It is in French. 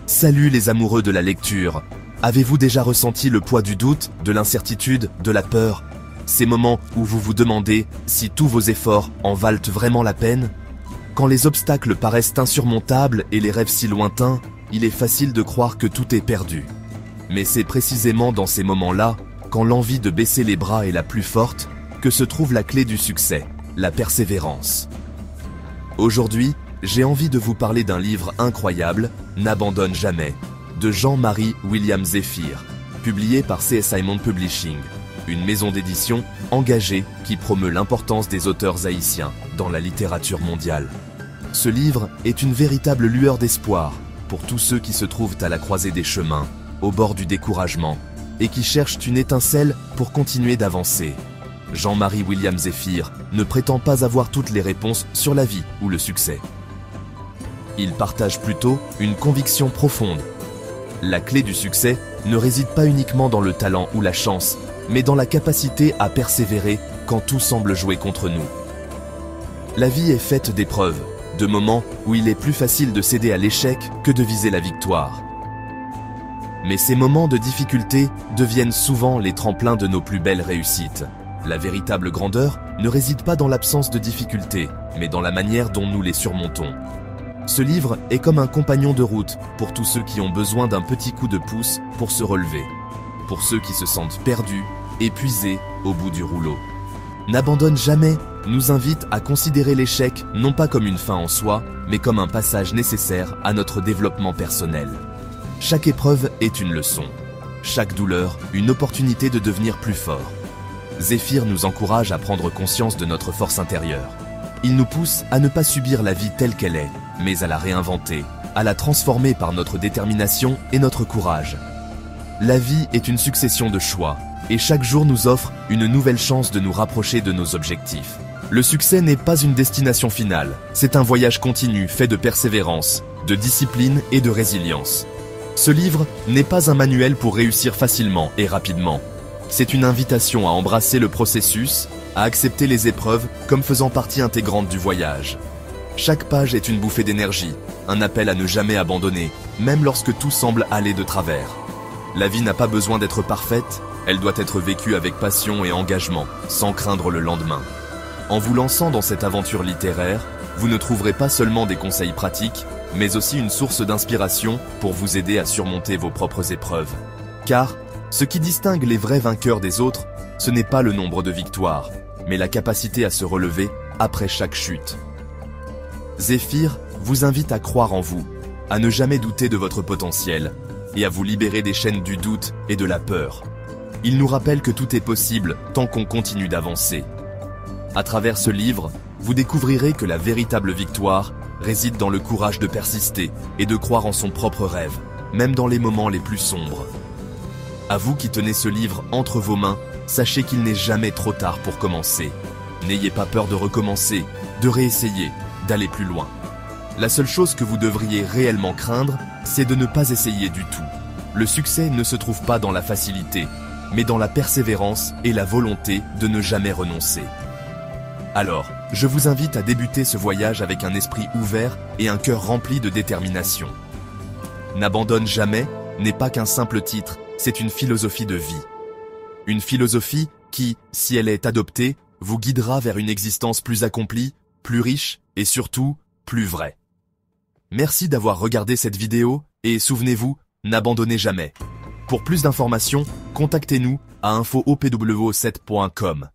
Salut les amoureux de la lecture. Avez-vous déjà ressenti le poids du doute, de l'incertitude, de la peur? Ces moments où vous vous demandez si tous vos efforts en valent vraiment la peine? Quand les obstacles paraissent insurmontables et les rêves si lointains, il est facile de croire que tout est perdu. Mais c'est précisément dans ces moments-là, quand l'envie de baisser les bras est la plus forte, que se trouve la clé du succès, la persévérance. Aujourd'hui, j'ai envie de vous parler d'un livre incroyable, N'abandonne jamais, de Jean-Marie William Zéphir, publié par C.S. Simon Publishing, une maison d'édition engagée qui promeut l'importance des auteurs haïtiens dans la littérature mondiale. Ce livre est une véritable lueur d'espoir pour tous ceux qui se trouvent à la croisée des chemins, au bord du découragement, et qui cherchent une étincelle pour continuer d'avancer. Jean-Marie William Zéphir ne prétend pas avoir toutes les réponses sur la vie ou le succès. Il partage plutôt une conviction profonde. La clé du succès ne réside pas uniquement dans le talent ou la chance, mais dans la capacité à persévérer quand tout semble jouer contre nous. La vie est faite d'épreuves, de moments où il est plus facile de céder à l'échec que de viser la victoire. Mais ces moments de difficulté deviennent souvent les tremplins de nos plus belles réussites. La véritable grandeur ne réside pas dans l'absence de difficultés, mais dans la manière dont nous les surmontons. Ce livre est comme un compagnon de route pour tous ceux qui ont besoin d'un petit coup de pouce pour se relever. Pour ceux qui se sentent perdus, épuisés au bout du rouleau. N'abandonne jamais nous invite à considérer l'échec non pas comme une fin en soi, mais comme un passage nécessaire à notre développement personnel. Chaque épreuve est une leçon. Chaque douleur, une opportunité de devenir plus fort. Zéphir nous encourage à prendre conscience de notre force intérieure. Il nous pousse à ne pas subir la vie telle qu'elle est, mais à la réinventer, à la transformer par notre détermination et notre courage. La vie est une succession de choix, et chaque jour nous offre une nouvelle chance de nous rapprocher de nos objectifs. Le succès n'est pas une destination finale, c'est un voyage continu fait de persévérance, de discipline et de résilience. Ce livre n'est pas un manuel pour réussir facilement et rapidement. C'est une invitation à embrasser le processus, à accepter les épreuves comme faisant partie intégrante du voyage. Chaque page est une bouffée d'énergie, un appel à ne jamais abandonner, même lorsque tout semble aller de travers. La vie n'a pas besoin d'être parfaite, elle doit être vécue avec passion et engagement, sans craindre le lendemain. En vous lançant dans cette aventure littéraire, vous ne trouverez pas seulement des conseils pratiques, mais aussi une source d'inspiration pour vous aider à surmonter vos propres épreuves. Car, ce qui distingue les vrais vainqueurs des autres, ce n'est pas le nombre de victoires, mais la capacité à se relever après chaque chute. Zéphir vous invite à croire en vous, à ne jamais douter de votre potentiel, et à vous libérer des chaînes du doute et de la peur. Il nous rappelle que tout est possible tant qu'on continue d'avancer. À travers ce livre, vous découvrirez que la véritable victoire réside dans le courage de persister et de croire en son propre rêve, même dans les moments les plus sombres. À vous qui tenez ce livre entre vos mains, sachez qu'il n'est jamais trop tard pour commencer. N'ayez pas peur de recommencer, de réessayer, d'aller plus loin. La seule chose que vous devriez réellement craindre, c'est de ne pas essayer du tout. Le succès ne se trouve pas dans la facilité, mais dans la persévérance et la volonté de ne jamais renoncer. Alors, je vous invite à débuter ce voyage avec un esprit ouvert et un cœur rempli de détermination. N'abandonne jamais n'est pas qu'un simple titre, c'est une philosophie de vie. Une philosophie qui, si elle est adoptée, vous guidera vers une existence plus accomplie, plus riche et surtout, plus vraie. Merci d'avoir regardé cette vidéo et souvenez-vous, n'abandonnez jamais. Pour plus d'informations, contactez-nous à info@opwo7.com.